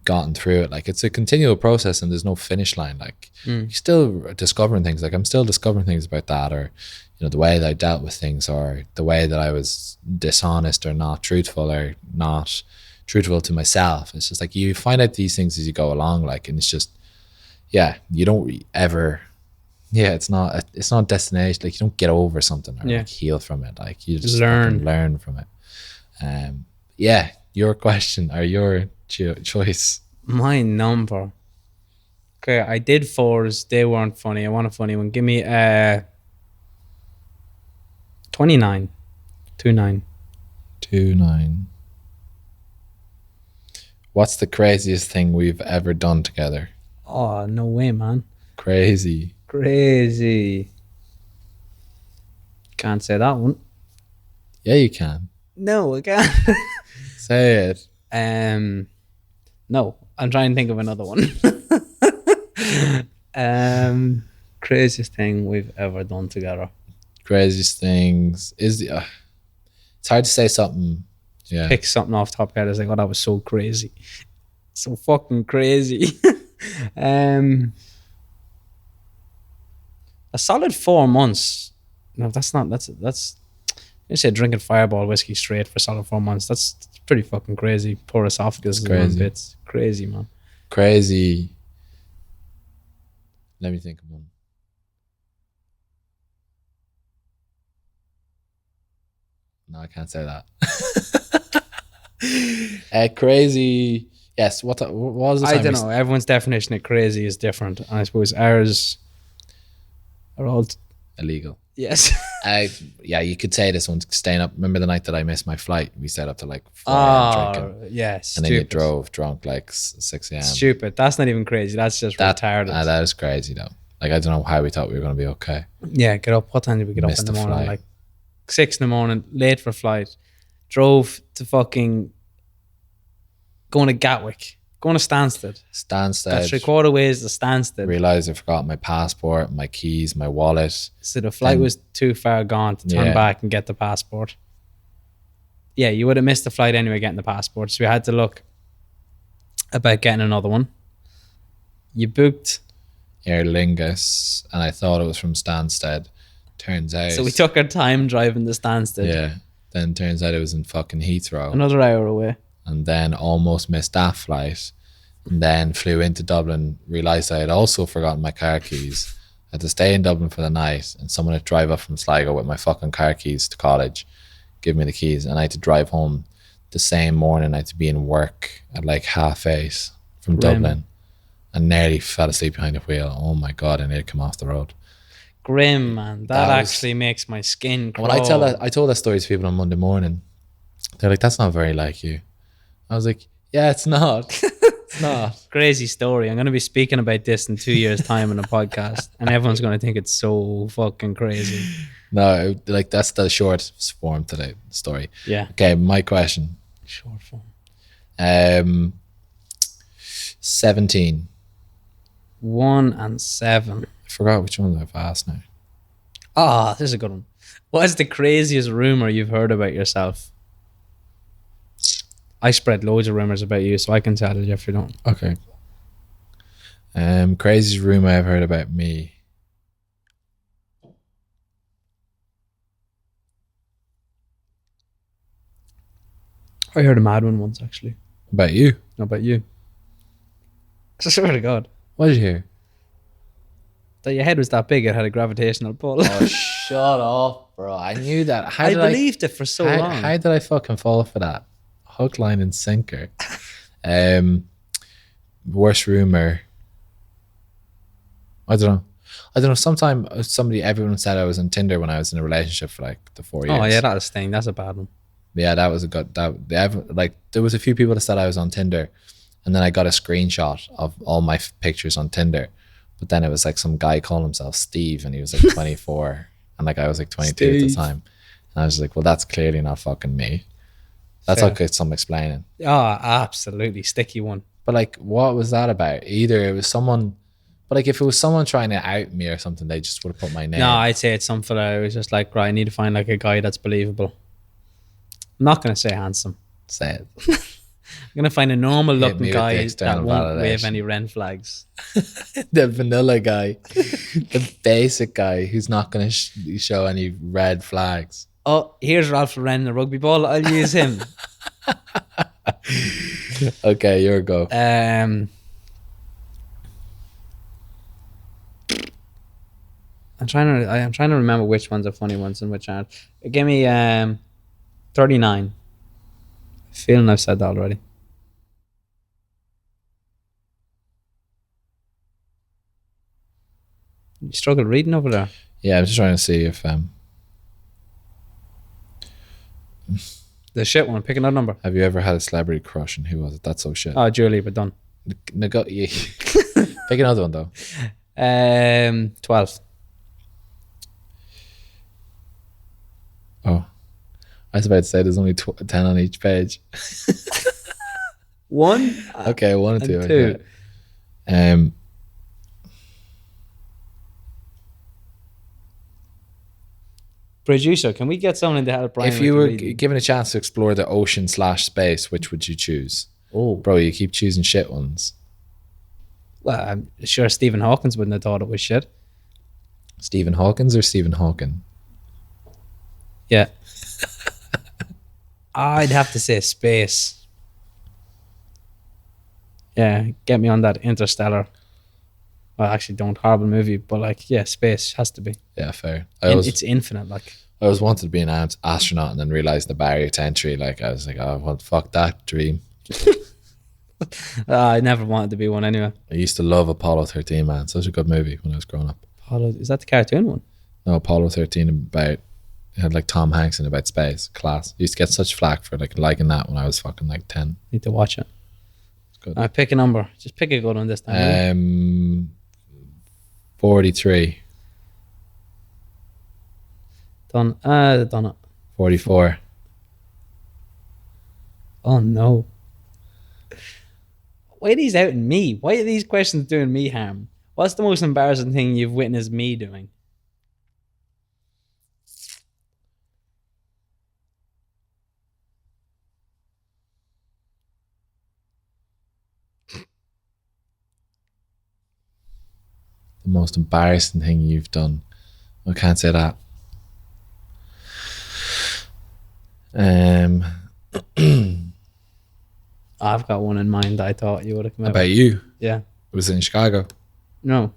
gotten through it. Like it's a continual process and there's no finish line. Like you're still discovering things. Like I'm still discovering things about that, or the way that I dealt with things, or the way that I was dishonest or not truthful or not truthful to myself. It's just like you find out these things as you go along, like, and it's just, yeah, you don't ever Yeah, it's not a destination. Like, you don't get over something or Yeah. like heal from it. Like, you just Learn. fucking learn from it. Yeah, your question or your choice. My number. Okay, I did fours. They weren't funny. I want a funny one. Give me 29. 29. 29. What's the craziest thing we've ever done together? Oh, no way, man. Crazy. Crazy. Can't say that one. Yeah, you can. No, I can't. Say it. No, I'm trying to think of another one. Craziest thing we've ever done together. Craziest things is it's hard to say something. Yeah. Pick something off the top of your head. I was like, oh, that was so crazy. So fucking crazy. A solid 4 months. No, that's you said drinking Fireball whiskey straight for solid 4 months. That's pretty fucking crazy. Poor esophagus is one bits. Crazy, man. Crazy. Let me think of one. No, I can't say that. Crazy. Yes. What was the time? I don't know. Everyone's definition of crazy is different, and I suppose ours are all illegal. Yes. Yeah, you could say this one staying up. Remember the night that I missed my flight? We stayed up to like 4 a.m. drinking. Yes. And then you drove drunk like 6 a.m. Stupid. That's not even crazy. That's just retarded. That is crazy though. Like, I don't know how we thought we were going to be okay. Yeah, get up. What time did we get up in the morning? Flight. Like 6 in the morning, late for flight. Drove to fucking going to Gatwick, going to Stansted. Got 3/4 ways to Stansted. Realised I forgot my passport, my keys, my wallet. So the flight was too far gone to turn back and get the passport. Yeah, you would have missed the flight anyway getting the passport. So we had to look about getting another one. You booked Aer Lingus, and I thought it was from Stansted. Turns out. So we took our time driving to Stansted. Yeah. Then turns out it was in fucking Heathrow. Another hour away. And then almost missed that flight. And then flew into Dublin, realised I had also forgotten my car keys. I had to stay in Dublin for the night, and someone had to drive up from Sligo with my fucking car keys to college, give me the keys, and I had to drive home the same morning. I had to be in work at like 8:30 from Dublin, and nearly fell asleep behind the wheel. Oh my God, I nearly come off the road. Grim, man. That actually makes my skin crawl. When I told that story to people on Monday morning, they're like, that's not very like you. I was like, yeah, it's not. It's not. Crazy story. I'm going to be speaking about this in 2 years' time in a podcast, and everyone's going to think it's so fucking crazy. No, like, that's the short form today story. Yeah. Okay, my question. Short form. 17. 1 and 7. I forgot which ones I've asked now. Ah, this is a good one. What is the craziest rumor you've heard about yourself? I spread loads of rumors about you, so I can tell it if you don't. Okay. Craziest rumor I've heard about me. I heard a mad one once, actually. About you? Not about you. I swear to God. What did you hear? That your head was that big, it had a gravitational pull. Oh, shut up, bro. I knew that. I believed it for so long. How did I fucking fall for that? Hook, line, and sinker. Worst rumor. I don't know. Sometime everyone said I was on Tinder when I was in a relationship for like the 4 years. Oh yeah, that's a thing. That's a bad one. Yeah, that was a good. There was a few people that said I was on Tinder, and then I got a screenshot of all my pictures on Tinder, but then it was like some guy calling himself Steve, and he was like 24, and like I was like 22 at the time, and I was like, well, that's clearly not fucking me. That's okay, some explaining. Oh, absolutely sticky one. But like, what was that about? Either it was someone, but like if it was someone trying to out me or something, they just would have put my name. No, I'd say it's something that I was just like, right, I need to find like a guy that's believable. I'm not going to say handsome. Say it. I'm going to find a normal looking guy that won't validation. wave any red flags. The vanilla guy. The basic guy who's not going to show any red flags. Oh, here's Ralph Lauren, the rugby ball. I'll use him. Okay, your go. I'm trying to remember which ones are funny ones and which aren't. Give me 39. Feeling I've said that already. You struggle reading over there. Yeah, I'm just trying to see if The shit one. Pick another number. have you ever had a celebrity crush, and who was it? That's so shit. Oh, Julie, but done. Yeah. Pick another one though. 12. Oh, I was about to say there's only 10 on each page. 1. Okay, 1 and 2. And 2. Okay. Producer, can we get someone in to help Brian? If you were given a chance to explore the ocean / space, which would you choose? Oh, Bro, you keep choosing shit ones. well, I'm sure Stephen Hawkins wouldn't have thought it was shit. Stephen Hawkins or Stephen Hawking? Yeah. I'd have to say space. Yeah, get me on that Interstellar. Well, actually, don't. Horrible movie, but like, yeah, space has to be. Yeah, fair. It's infinite. Like, I always wanted to be an astronaut and then realized the barrier to entry. Like, I was like, oh, well, fuck that dream. I never wanted to be one anyway. I used to love Apollo 13, man. Such a good movie when I was growing up. Apollo, is that the cartoon one? No, Apollo 13 it had like Tom Hanks in about space. Class. I used to get such flack for like liking that when I was fucking like 10. Need to watch it. It's good. All right, pick a number. Just pick a good one this time. 43. Done it. 44. Oh no. Why are these outing me? Why are these questions doing me harm? What's the most embarrassing thing you've witnessed me doing? The most embarrassing thing you've done. I can't say that. I've got one in mind that I thought you would have come out About with. you? Yeah. It was in Chicago. No.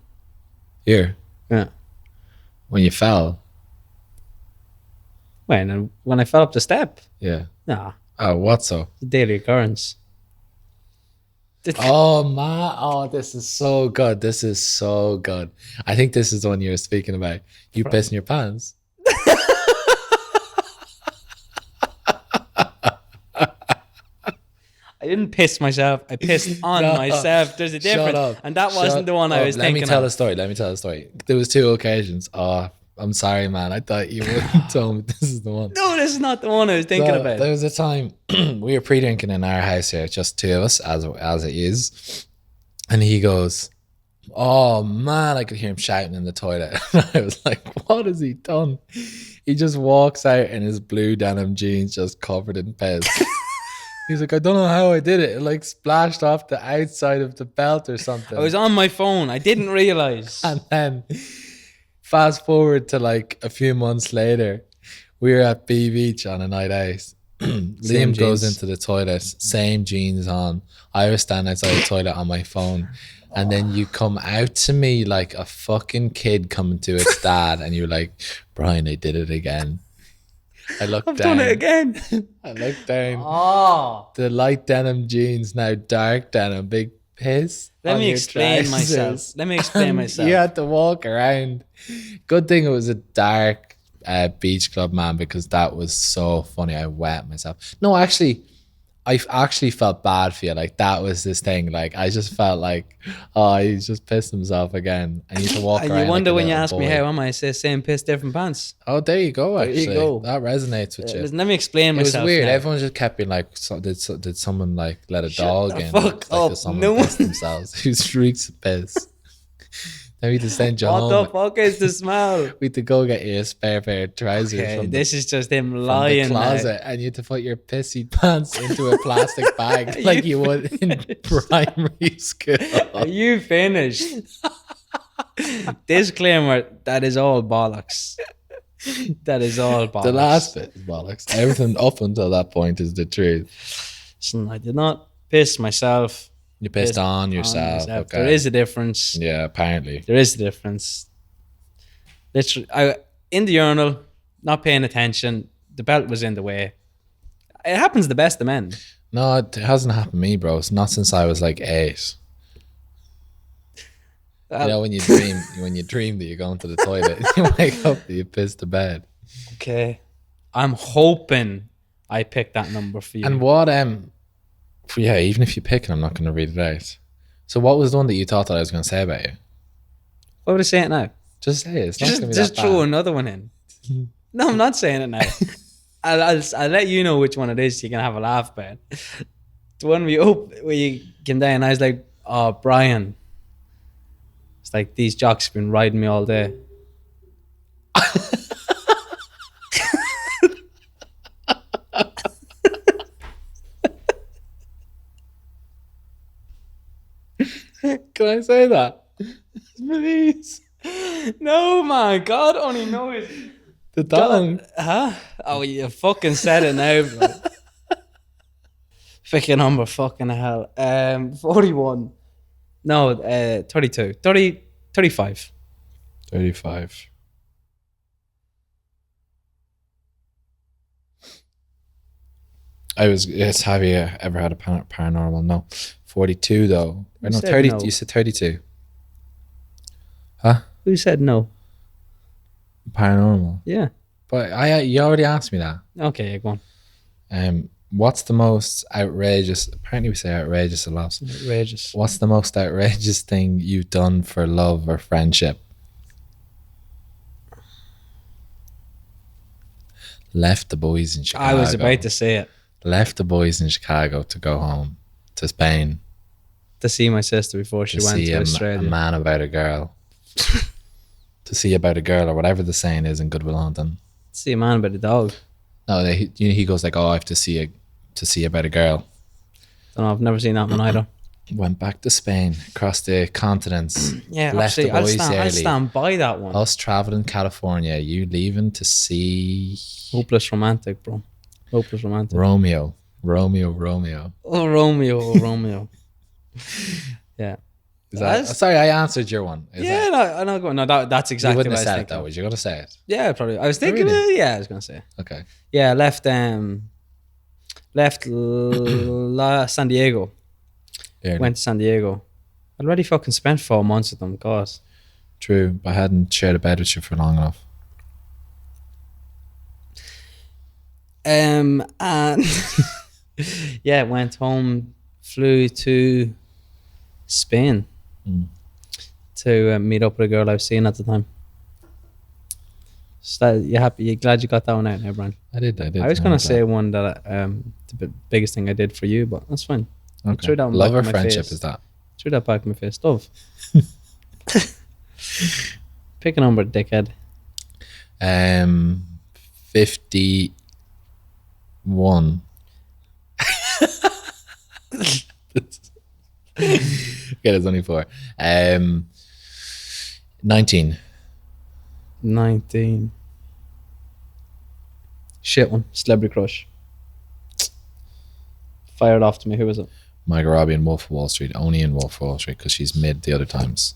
Here. Yeah. When you fell. When I fell up the step? Yeah. Nah. Oh, what so? It's a daily occurrence. Oh, man. Oh, this is so good. This is so good. I think this is the one you were speaking about. You pissing your pants. I didn't piss myself. I pissed on myself. There's a difference. And that wasn't the one I was thinking of. Let me tell the story. There was 2 occasions. Oh, I'm sorry, man. I thought you would tell me this is the one. No, this is not the one I was thinking about. There was a time we were pre-drinking in our house here, just 2 of us, as it is. And he goes, oh, man, I could hear him shouting in the toilet. I was like, what has he done? He just walks out in his blue denim jeans, just covered in piss. He's like, I don't know how I did it. It like splashed off the outside of the belt or something. I was on my phone. I didn't realize. And then fast forward to like a few months later, we were at B Beach on a night out. Liam goes into the toilet, same jeans on. I was standing outside the toilet on my phone. And then you come out to me like a fucking kid coming to its dad, and you're like, Brian, I did it again. I looked I've down. done it again. I looked down. Oh. The light denim jeans, now dark denim, big piss. Let on me your explain trousers. myself. Let me explain And myself. You had to walk around. Good thing it was a dark beach club, man, because that was so funny. I wet myself. No, actually, I actually felt bad for you. Like, that was this thing. Like, I just felt like, oh, he's just pissed himself again. And you have to walk And around. you wonder like a when you little ask me boy. how am I, say same piss, different pants. Oh, there you go. There you Actually, go. that resonates with you. Listen, let me explain It was myself. weird. now. Everyone just kept being like, did someone like let a Shut dog the in? fuck It's like, up. did someone No piss one- themselves? Who streaks of piss? Then we had to send you What home. the fuck is the smell? We had to go get you a spare pair of trousers Okay, from, this is just him from lying. the closet, and you had to put your pissy pants into a plastic bag like you would in primary school. Are you finished? Disclaimer, that is all bollocks. That is all bollocks. The last bit is bollocks. Everything up until that point is the truth. Listen, I did not piss myself. You pissed on yourself. Okay. There is a difference. Yeah, apparently. There is a difference. Literally, in the urinal, not paying attention. The belt was in the way. It happens to the best of men. No, it hasn't happened to me, bro. It's not since I was like 8. You know when you dream that you're going to the toilet, you wake up and you piss the bed. Okay, I'm hoping I picked that number for you. And what yeah, even if you pick it, I'm not going to read it out. So what was the one that you thought that I was going to say about you? What would I say it now? Just say it. It's not going to be Just that throw bad. another one in. No, I'm not saying it now. I'll let you know which one it is. So you can have a laugh about it. The one where you came down. I was like, "Oh, Brian." It's like these jocks have been riding me all day. Can I say that? Please. No, man. God only knows. The tongue. Huh? Oh, you fucking said it now, bro. Pick a number, fucking hell. 41. No, 32. 35. 35. Have you ever had a paranormal? No. 42 though. Who No, said 30. no? You said 32. Huh? Who said no? Paranormal. Yeah. But you already asked me that. Okay, yeah, go on. What's the most outrageous? Apparently, we say outrageous a lot. Outrageous. What's the most outrageous thing you've done for love or friendship? Left the boys in Chicago. I was about to say it. Left the boys in Chicago to go home to Spain To see my sister before she to went see to a Australia. man about a girl. To see about a girl or whatever the saying is in Goodwill Hunting. See a man about a dog. No, he goes like, "Oh, I have to see about a girl." Don't know, I've never seen that one either. Went back to Spain, across the continents. Yeah, left actually, the boys I'll early. stand by that one. Us traveling California, you leaving to see Hopeless romantic, bro. Hopeless romantic. Romeo. Oh, Romeo. Yeah. Sorry, I answered your one. I know. No, that's You exactly wouldn't what have I was said it thinking. though. Was you gonna say it? Yeah, probably. I was thinking. Really? Yeah, I was gonna say. Okay. Yeah, left San Diego. Early. Went to San Diego. I'd already fucking spent 4 months with them. God. True, but I hadn't shared a bed with you for long enough. And yeah, went home, flew to Spain to meet up with a girl I was seeing at the time. So you happy? You glad you got that one out now, Brian? I did. I was gonna say one that the biggest thing I did for you, but that's fine. Okay. Threw that one Love back or in my friendship face. is that? Threw that back in my face. Love. Pick a number, dickhead. 51. Okay, there's only 4. 19. 19. Shit one. Celebrity crush. Fired off to me. Who was it? Margot Robbie in Wolf of Wall Street. Only in Wolf of Wall Street because she's mid the other times.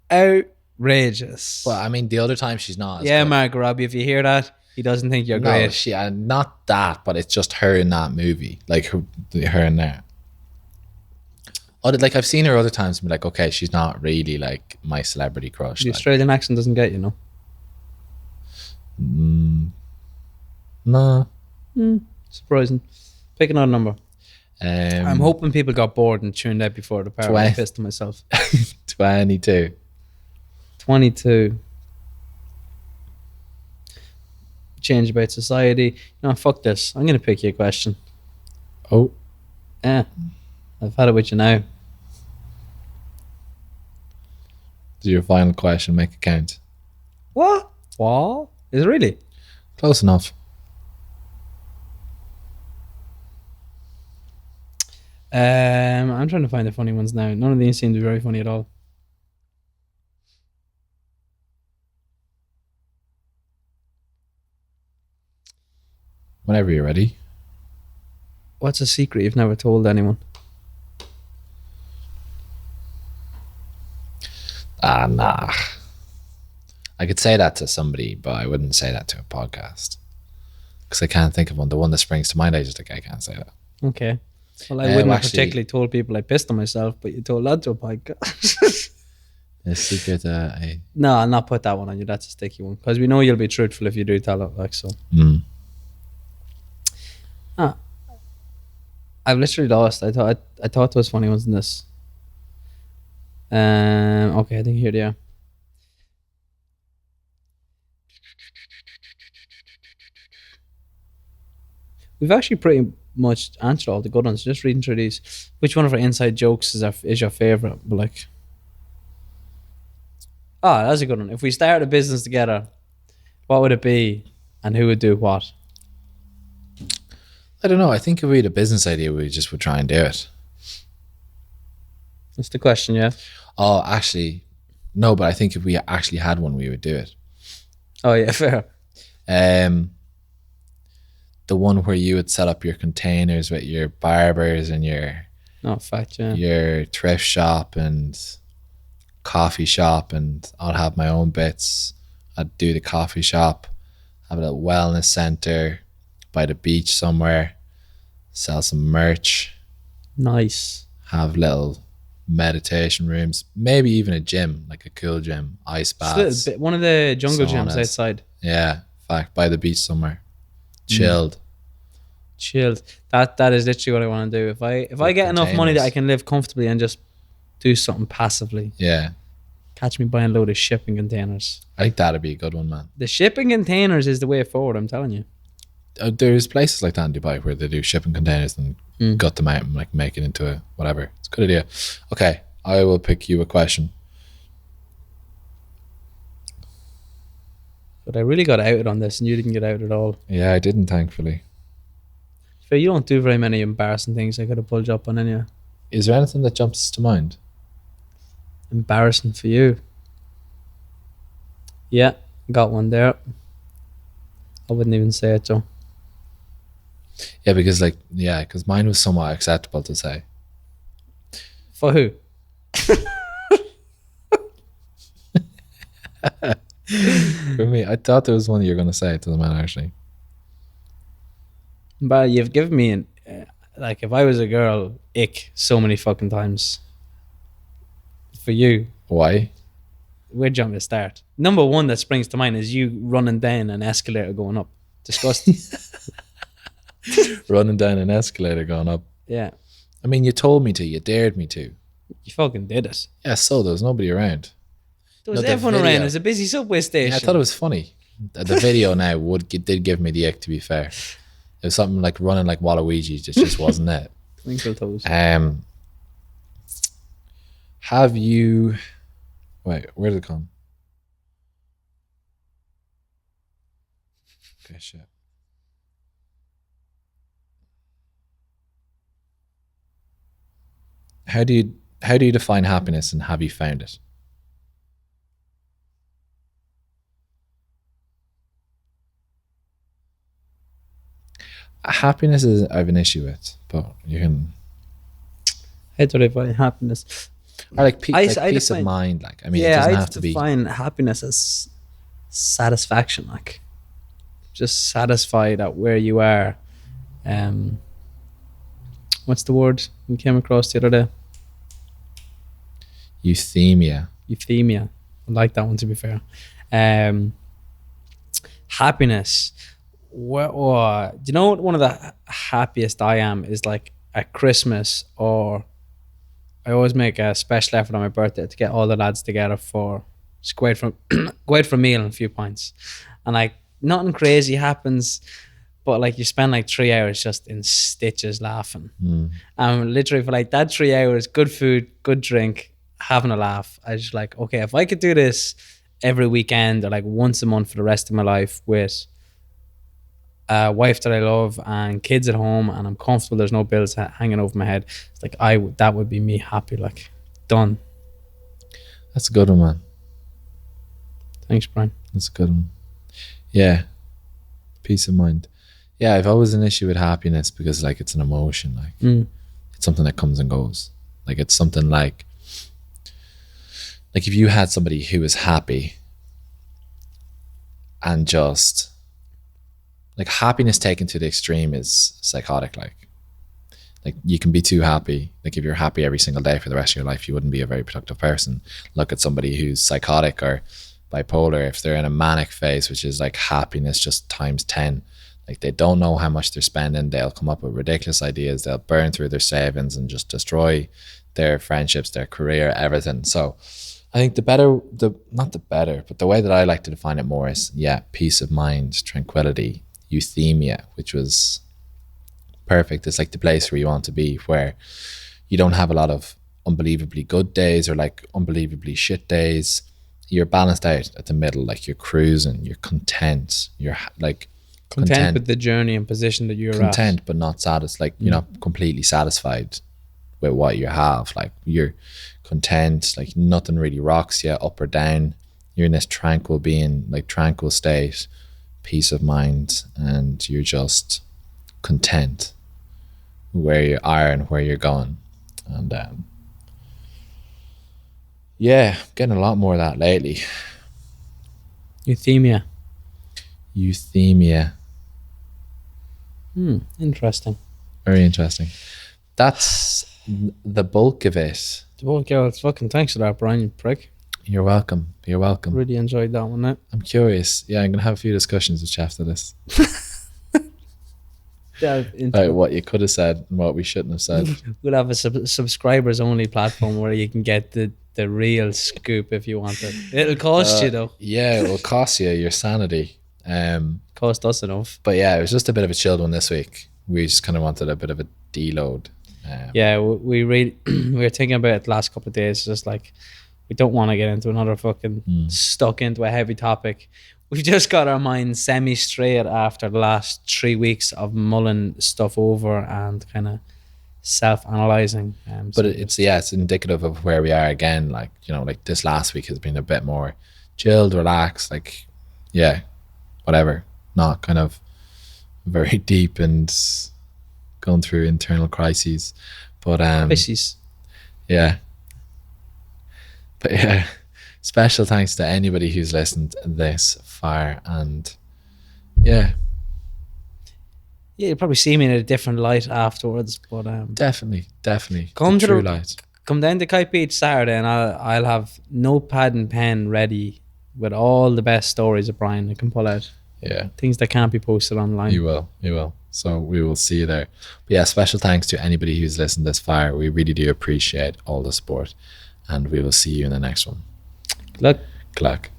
Outrageous. But I mean, the other time she's not. Yeah, good. Margot Robbie, if you hear that, he doesn't think you're No, great. she not that, but it's just her in that movie, like her in there. Like I've seen her other times and be like, okay, she's not really like my celebrity crush. The like. Australian accent doesn't get you, No. Surprising. Pick another number. I'm Um, hoping people got bored and tuned out before the part where I pissed myself. 22. 22. Change about society. No, fuck this. I'm going to pick you a question. Oh, Yeah. I've had it with you now. do your final question make it count? What? What? Is it really? Close enough. I'm trying to find the funny ones now. None of these seem to be very funny at all. Whenever you're ready. What's a secret you've never told anyone? Nah. I could say that to somebody, but I wouldn't say that to a podcast because I can't think of one. The one that springs to mind, I can't say that. Okay. Well, I wouldn't have actually- particularly told people I pissed on myself, but you told that to a podcast. A secret. No, I'll not put that one on you. That's a sticky one because we know you'll be truthful if you do tell it. Like so. I've literally lost. I thought there was funny ones in this. Okay, I think here they are. We've actually pretty much answered all the good ones. Just reading through these. Which one of our inside jokes is your favorite? But like, that's a good one. If we start a business together, what would it be, and who would do what? I don't know. I think if we had a business idea, we just would try and do it. That's the question, yeah. Oh, actually, no. But I think if we actually had one, we would do it. Oh yeah, fair. The one where you would set up your containers with your barbers and your thrift shop and coffee shop, and I'd have my own bits. I'd do the coffee shop, have a little wellness center by the beach somewhere, sell some merch. Nice. Have little meditation rooms, maybe even a gym, like a cool gym, ice baths. One of the jungle saunas. gyms outside. Yeah, fact, by the beach somewhere. Chilled. That is literally what I want to do. If I get enough money that I can live comfortably and just do something passively. Yeah. Catch me buying a load of shipping containers. I think that'd be a good one, man. The shipping containers is the way forward, I'm telling you. There's places like that in Dubai where they do shipping containers and gut them out and like make it into a whatever. It's a good idea. Okay, I will pick you a question. But I really got outed on this and you didn't get out at all. Yeah, I didn't, thankfully. But you don't do very many embarrassing things I could have pulled you up on, any. Is there anything that jumps to mind? Embarrassing for you? Yeah, got one there. I wouldn't even say it, Joe. Yeah, because mine was somewhat acceptable to say. For who? For me, I thought there was one you were going to say. It doesn't matter, actually. But you've given me like if I was a girl, ick so many fucking times. For you. Why? Where'd you want me to start? Number one that springs to mind is you running down an escalator going up. Disgusting. Running down an escalator going up. Yeah. I mean, you told me to. You dared me to. You fucking did it. Yeah, so there was nobody around. There was everyone around. It was a busy subway station. Yeah, I thought it was funny. The video now did give me the ick, to be fair. It was something like running like Waluigi. Just wasn't it. Twinkle toes. Have you... Wait, where did it come? Okay, shit. How do you define happiness, and have you found it? Happiness is I have an issue with, but you can. How do I define happiness? Or like peace of mind. Like, I mean, it doesn't have to be. I define happiness as satisfaction. Like, just satisfied at where you are. What's the word we came across the other day? Euthymia. I like that one, to be fair. Happiness. Do you know what one of the happiest I am is like at Christmas, or I always make a special effort on my birthday to get all the lads together for just go out for a meal and a few pints, and like nothing crazy happens, but like you spend like 3 hours just in stitches laughing. And literally for like that 3 hours, good food, good drink, having a laugh. I was just like, okay, if I could do this every weekend or like once a month for the rest of my life with a wife that I love and kids at home and I'm comfortable, there's no bills hanging over my head, it's like that would be me happy, like done. That's a good one, man. Thanks, Brian. That's a good one. Yeah. Peace of mind. Yeah, I've always an issue with happiness because like it's an emotion, like it's something that comes and goes. Like it's something like if you had somebody who was happy and just like happiness taken to the extreme is psychotic. Like you can be too happy. Like if you're happy every single day for the rest of your life, you wouldn't be a very productive person. Look at somebody who's psychotic or bipolar. If they're in a manic phase, which is like happiness just times 10, like they don't know how much they're spending. They'll come up with ridiculous ideas. They'll burn through their savings and just destroy their friendships, their career, everything. So I think not the better, but the way that I like to define it more is, peace of mind, tranquility, euthymia, which was perfect. It's like the place where you want to be, where you don't have a lot of unbelievably good days or like unbelievably shit days. You're balanced out at the middle, like you're cruising, you're content, you're like content with the journey and position that you're content, at. but not satisfied. Like you're not completely satisfied with what you have. Like you're content, like nothing really rocks you up or down. You're in this tranquil being, like tranquil state, peace of mind, and you're just content where you are and where you're going. And getting a lot more of that lately. Euthymia. Interesting. Very interesting. That's the bulk of it. Well, girls, fucking thanks for that, Brian, you prick. You're welcome. Really enjoyed that one. Now. I'm curious. Yeah, I'm going to have a few discussions with Chef to this. About what you could have said and what we shouldn't have said. We'll have a subscribers only platform where you can get the real scoop if you want it. It'll cost you though. Yeah, it will cost you your sanity. Cost us enough. But yeah, it was just a bit of a chilled one this week. We just kind of wanted a bit of a deload. We were thinking about it the last couple of days. Just like we don't want to get into another fucking stuck into a heavy topic. We've just got our minds semi-straight after the last 3 weeks of mulling stuff over and kind of self-analyzing. But it's indicative of where we are again. Like, you know, like this last week has been a bit more chilled, relaxed, like, whatever. Not kind of very deep and going through internal crises. But crises. Yeah. But yeah, special thanks to anybody who's listened this far. And yeah, you'll probably see me in a different light afterwards. But definitely come the true light. Come down to Kite Beach Saturday, and I'll have notepad and pen ready with all the best stories of Brian that can pull out. Yeah, things that can't be posted online. You will. So we will see you there. But yeah, special thanks to anybody who's listened this far. We really do appreciate all the support, and we will see you in the next one. Good luck. Good luck.